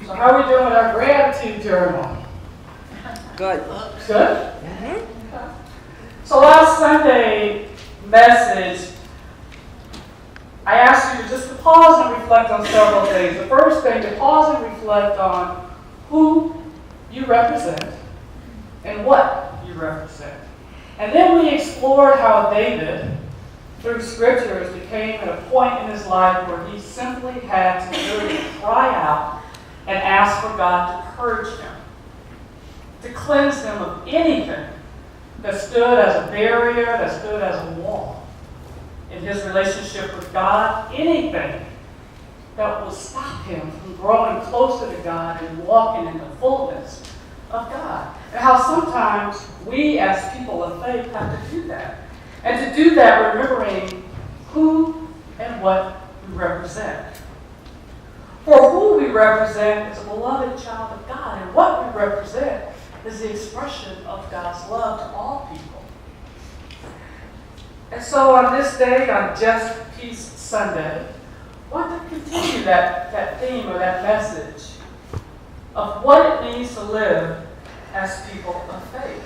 So how are we doing with our gratitude journal? Good. Good? So last Sunday message, I asked you to just to pause and reflect on several things. The first thing, to pause and reflect on who you represent and what you represent. And then we explored how David, through scriptures, became at a point in his life where he simply had to really cry out and ask for God to purge him, to cleanse him of anything that stood as a barrier, that stood as a wall in his relationship with God, anything that will stop him from growing closer to God and walking in the fullness of God. And how sometimes we as people of faith have to do that. And to do that, remembering who and what we represent. For who we represent is a beloved child of God, and what we represent is the expression of God's love to all people. And so on this day, on Just Peace Sunday, I want to continue that theme or that message of what it means to live as people of faith.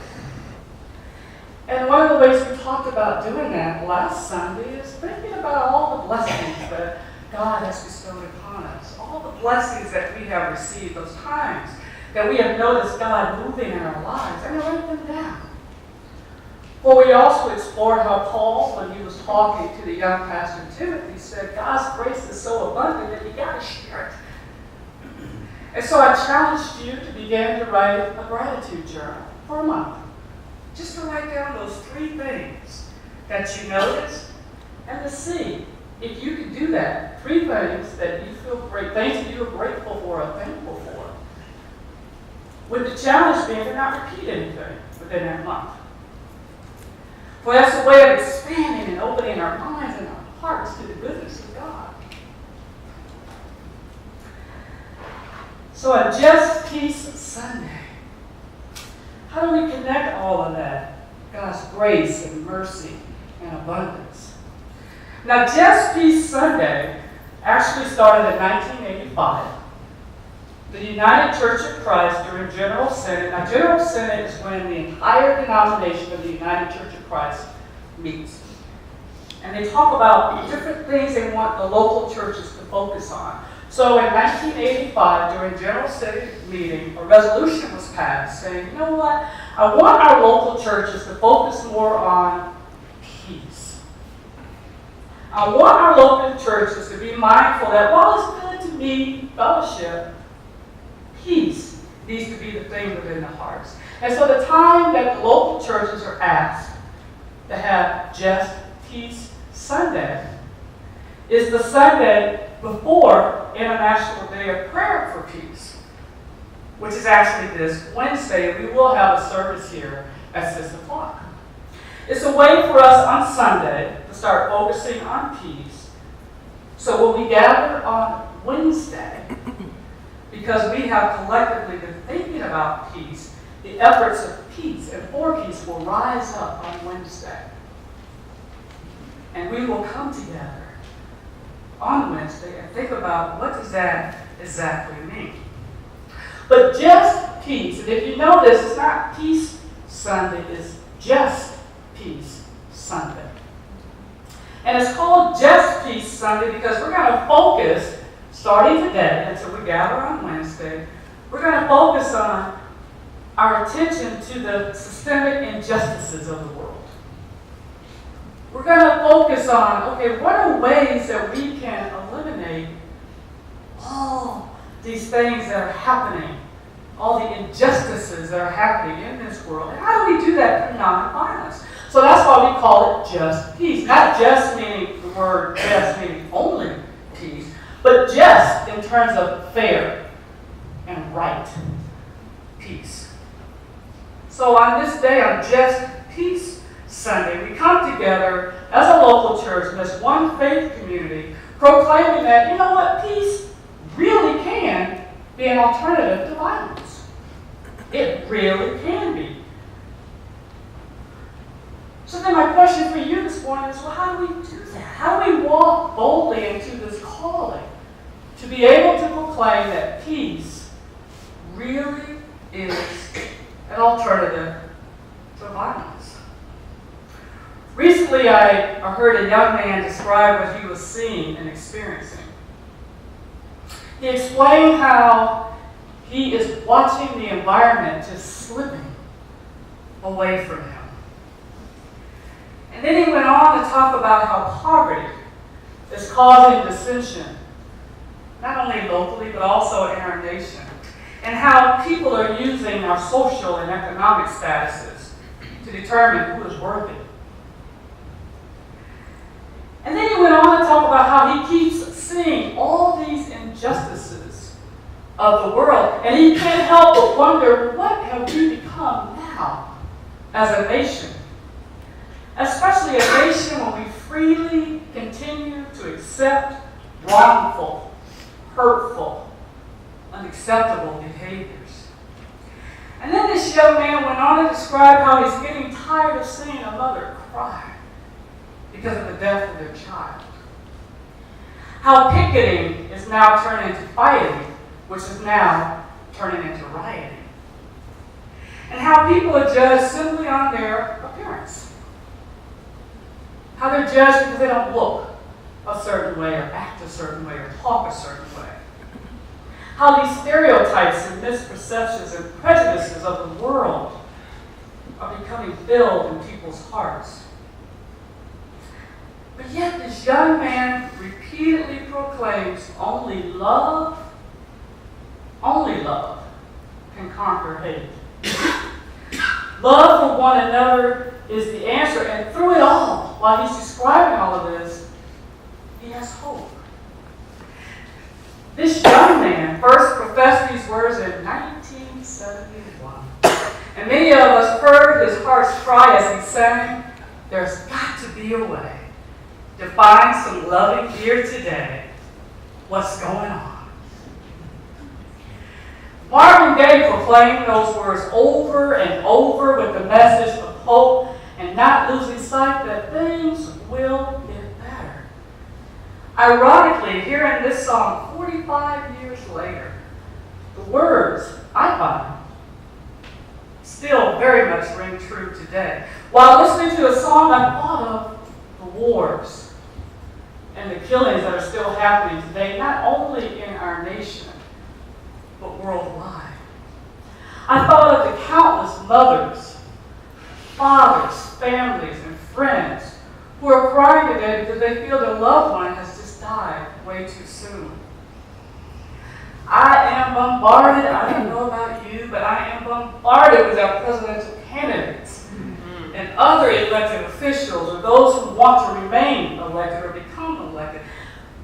And one of the ways we talked about doing that last Sunday is thinking about all the blessings that God has bestowed upon us, all the blessings that we have received, those times that we have noticed God moving in our lives, and write them down. Well, we also explored how Paul, when he was talking to the young pastor Timothy, said God's grace is so abundant that you got to share it. And so I challenged you to begin to write a gratitude journal for a month. Just to write down those 3 things that you noticed and to see if you can do that. 3 things that you feel great, things that you are grateful for or thankful for. With the challenge being to not repeat anything within that month. For that's a way of expanding and opening our minds and our hearts to the goodness of God. So on Just Peace Sunday, how do we connect all of that? God's grace and mercy and abundance. Now, Just Peace Sunday actually started in 1985. The United Church of Christ during General Synod. Now, General Synod is when the entire denomination of the United Church of Christ meets. And they talk about different things they want the local churches to focus on. So in 1985, during General Synod meeting, a resolution was passed saying, you know what, I want our local churches to focus more on peace. I want our local churches to be mindful that while it's good to meet, fellowship, peace needs to be the thing within the hearts. And so the time that the local churches are asked to have Just Peace Sunday is the Sunday before International Day of Prayer for Peace, which is actually this Wednesday. We will have a service here at 6 o'clock. It's a way for us on Sunday to start focusing on peace. So when we gather on Wednesday, because we have collectively been thinking about peace, the efforts of peace and for peace will rise up on Wednesday. And we will come together on Wednesday and think about what does that exactly mean. But Just Peace, and if you notice, it's not Peace Sunday, it's Just Peace Sunday. And it's called Just Peace Sunday because we're going to focus, starting today until we gather on Wednesday, we're going to focus on our attention to the systemic injustices of the world. We're going to focus on, okay, what are ways that we can eliminate all these things that are happening, all the injustices that are happening in this world? And how do we do that through nonviolence? So that's why we call it Just Peace. Not just meaning the word just meaning only peace, but just in terms of fair and right peace. So on this day, on Just Peace Sunday, we come together as a local church and as one faith community, proclaiming that, you know what, peace really can be an alternative to violence. It really can be. So then my question for you this morning is, well, how do we do that? How do we walk boldly into this calling to be able to proclaim that peace Recently, I heard a young man describe what he was seeing and experiencing. He explained how he is watching the environment just slipping away from him. And then he went on to talk about how poverty is causing dissension, not only locally, but also in our nation, and how people are using our social and economic statuses to determine who is worthy. And then he went on to talk about how he keeps seeing all these injustices of the world, and he can't help but wonder, what have we become now as a nation? Especially a nation when we freely continue to accept wrongful, hurtful, unacceptable behaviors. And then this young man went on to describe how he's getting tired of seeing a mother cry because of the death of their child. How picketing is now turning into fighting, which is now turning into rioting. And how people are judged simply on their appearance. How they're judged because they don't look a certain way or act a certain way or talk a certain way. How these stereotypes and misperceptions and prejudices of the world are becoming filled in people's hearts. But yet this young man repeatedly proclaims only love can conquer hate. Love for one another is the answer, and through it all, while he's describing all of this, he has hope. This young man first professed these words in 1971, and many of us heard his heart's cry as he sang, "There's got to be a way to find some loving here today. What's going on?" Marvin Gaye proclaimed those words over and over with the message of hope and not losing sight that things will get better. Ironically, here in this song, 45 years later, the words, I find, still very much ring true today. While listening to a song, I thought of the wars and the killings that are still happening today, not only in our nation, but worldwide. I thought of the countless mothers, fathers, families, and friends who are crying today because they feel their loved one has just died way too soon. I am bombarded, I don't know about you, but I am bombarded with our presidential candidates and other elected officials or those who want to remain elected or become elected.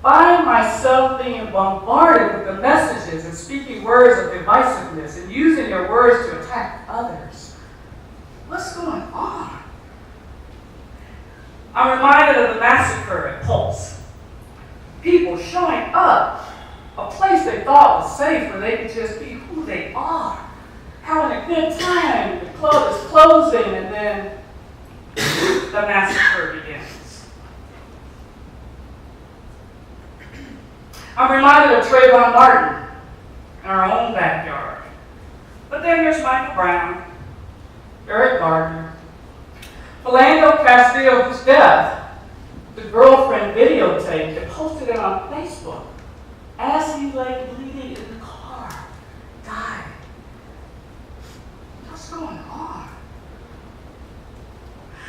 Find myself being bombarded with the messages and speaking words of divisiveness and using their words to attack others. What's going on? I'm reminded of the massacre at Pulse. People showing up, a place they thought was safe where they could just be who they are, having a good time. The club is closing, and then the massacre begins. I'm reminded of Trayvon Martin in our own backyard. But then there's Michael Brown, Eric Gardner, Philando Castile, whose death the girlfriend videotaped and posted it on Facebook as he lay bleeding in the car, died. What's going on?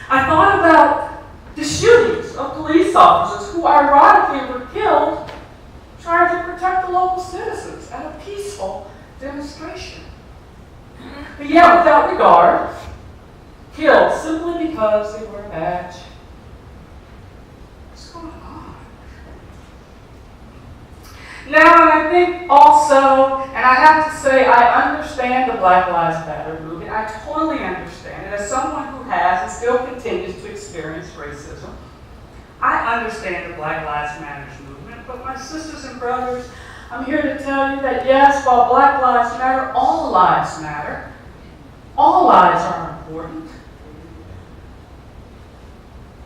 I thought about the shootings of police officers who ironically were killed trying to protect the local citizens at a peaceful demonstration. But yet, without regard, killed simply because they were a badge. What's going on? Now, and I think also, and I have to say, I understand the Black Lives Matter movement. I totally understand it. As someone who has and still continues to experience racism, I understand the Black Lives Matter movement. But my sisters and brothers, I'm here to tell you that yes, while Black Lives Matter, all lives matter. All lives are important.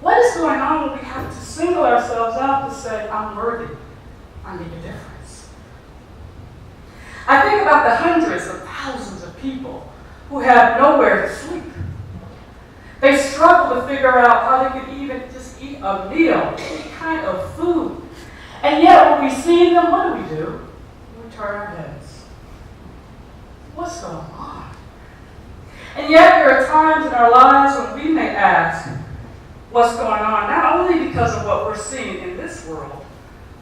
What is going on when we have to single ourselves out to say, I'm worthy, I make a difference? I think about the hundreds of thousands of people who have nowhere to sleep. They struggle to figure out how they could even just a meal, any kind of food. And yet when we see them, what do? We turn our heads. What's going on? And yet there are times in our lives when we may ask what's going on, not only because of what we're seeing in this world,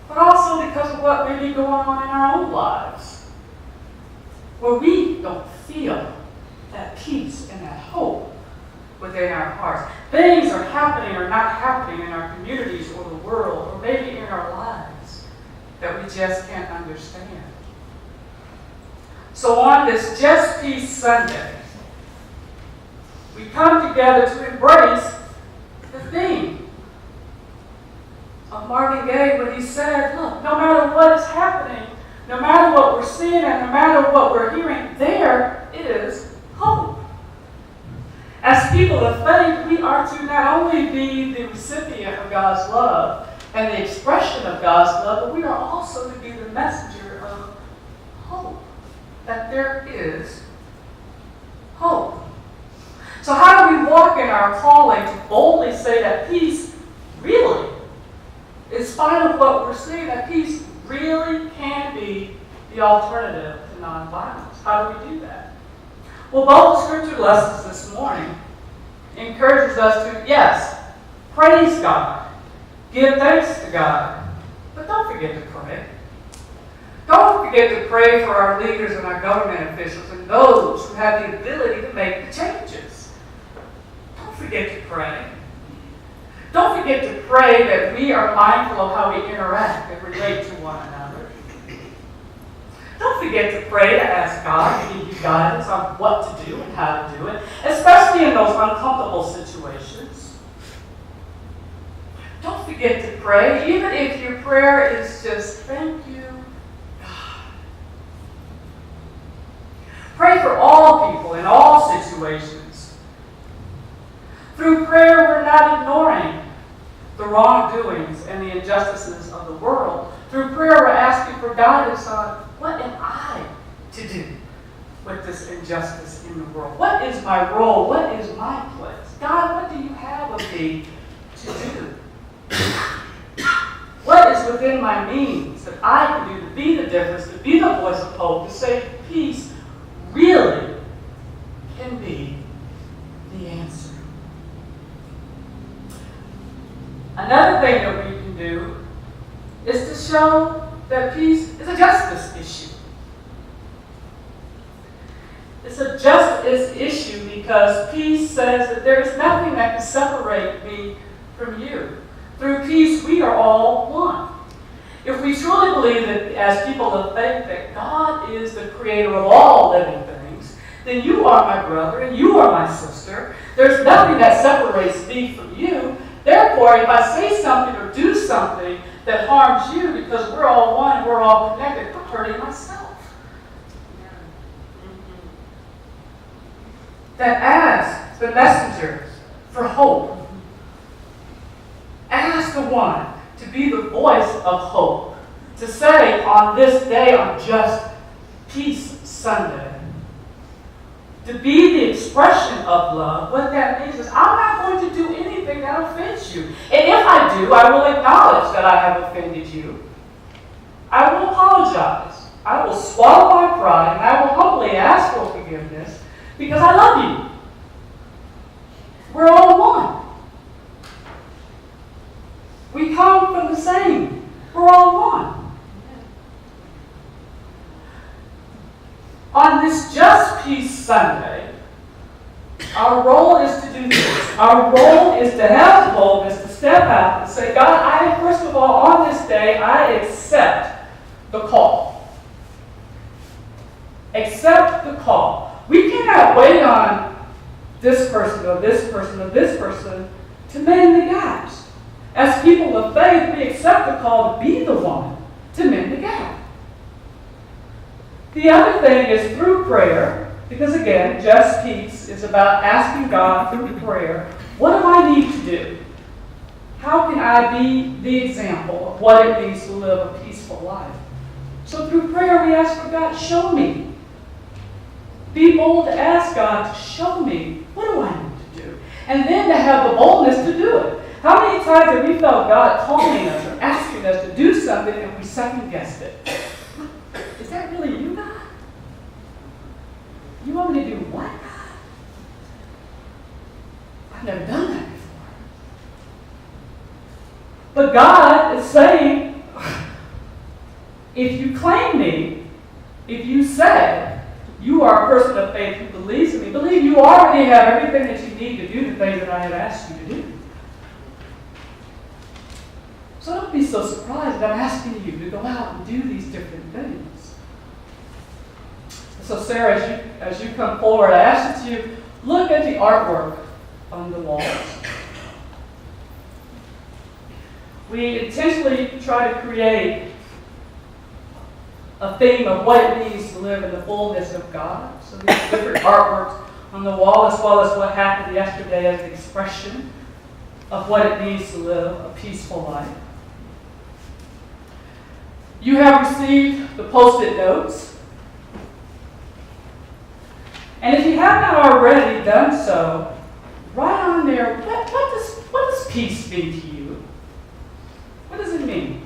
but also because of what may be going on in our own lives, where we don't feel that peace and that hope within our hearts. Things are happening or not happening in our communities or the world, or maybe in our lives, that we just can't understand. So on this Just Peace Sunday, we come together to embrace the theme of Marvin Gaye when he said, look, no matter what is happening, no matter what we're seeing and no matter what we're hearing, there is hope. As people of faith, we are to not only be the recipient of God's love and the expression of God's love, but we are also to be the messenger of hope. That there is hope. So how do we walk in our calling to boldly say that peace really, in spite of what we're seeing, that peace really can be the alternative to nonviolence? How do we do that? Well, both scripture lessons this morning encourages us to, yes, praise God, give thanks to God, but don't forget to pray. Don't forget to pray for our leaders and our government officials and those who have the ability to make the changes. Don't forget to pray. Don't forget to pray that we are mindful of how we interact and relate to one another. Don't forget to pray to ask God to give you guidance on what to do and how to do it, especially in those uncomfortable situations. Don't forget to pray, even if your prayer is just, thank you, God. Pray for all people in all situations. Through prayer, we're not ignoring the wrongdoings and the injustices of the world. Through prayer, we're asking for guidance on what am I to do with this injustice in the world? What is my role? What is my place? God, what do you have of me to do? What is within my means that I can do to be the difference, to be the voice of hope, to say peace really can be the answer? Another thing that we can do is to show that peace is a justice issue. It's a justice issue because peace says that there is nothing that can separate me from you. Through peace, we are all one. If we truly believe that as people of faith that God is the creator of all living things, then you are my brother and you are my sister. There's nothing that separates me from you. Therefore, if I say something or do something that harms you because we're all one, we're all connected, I'm hurting myself. That as the messenger for hope, as the one to be the voice of hope, to say on this day, on Just Peace Sunday, to be the expression of love, what that means is I'm not going to do anything that offends you. And if I do, I will acknowledge that I have offended you. I will apologize. I will swallow my pride, and I will humbly ask for forgiveness because I love you. We're all one. We come from the same. We're all one. On this Just Peace Sunday, our role is to do this. Our role is to have the boldness to step out and say, God, first of all, on this day, I accept the call. Accept the call. We cannot wait on this person or this person or this person to mend the gaps. As people of faith, we accept the call to be the one to mend the gap. The other thing is through prayer, because again, Just Peace is about asking God through prayer, what do I need to do? How can I be the example of what it means to live a peaceful life? So through prayer, we ask for God, show me. Be bold to ask God to show me, what do I need to do? And then to have the boldness to do it. How many times have we felt God calling us or asking us to do something and we second-guessed it? Is that really you, God? You want me to do what, God? I've never done that before. But God is saying, if you claim me, if you say you are a person of faith who believes in me, believe you already have everything that you need to do the things that I have asked you to do. So don't be so surprised that I'm asking you to go out and do these different things. So Sarah, as you come forward, I ask that you look at the artwork on the walls. We intentionally try to create a theme of what it means to live in the fullness of God. So these different artworks on the wall, as well as what happened yesterday as an expression of what it means to live a peaceful life. You have received the Post-it notes. And if you have not already done so, write on there, what does peace mean to you? What does it mean?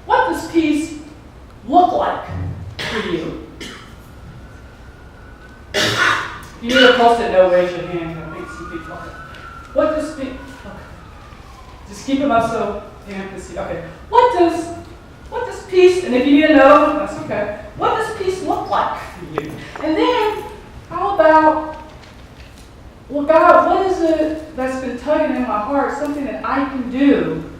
What does peace look like for you? If you need a Post-it note, raise your hand. I think some people are. What does peace... Okay. Just keep them up so you can see. Okay. What does peace... And if you need to know, that's okay. What does peace look like for you? And then, how about... Well, God, what is it that's been tugging in my heart? Something that I can do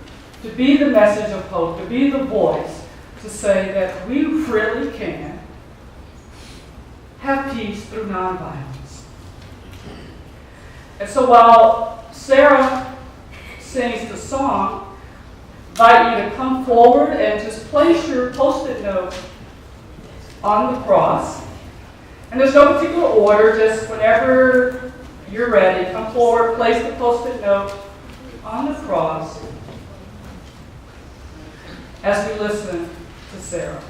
to be the message of hope, to be the voice, to say that we really can have peace through nonviolence. And so while Sarah sings the song, I invite you to come forward and just place your Post-it note on the cross. And there's no particular order, just whenever you're ready, come forward, place the Post-it note on the cross as we listen to Sarah.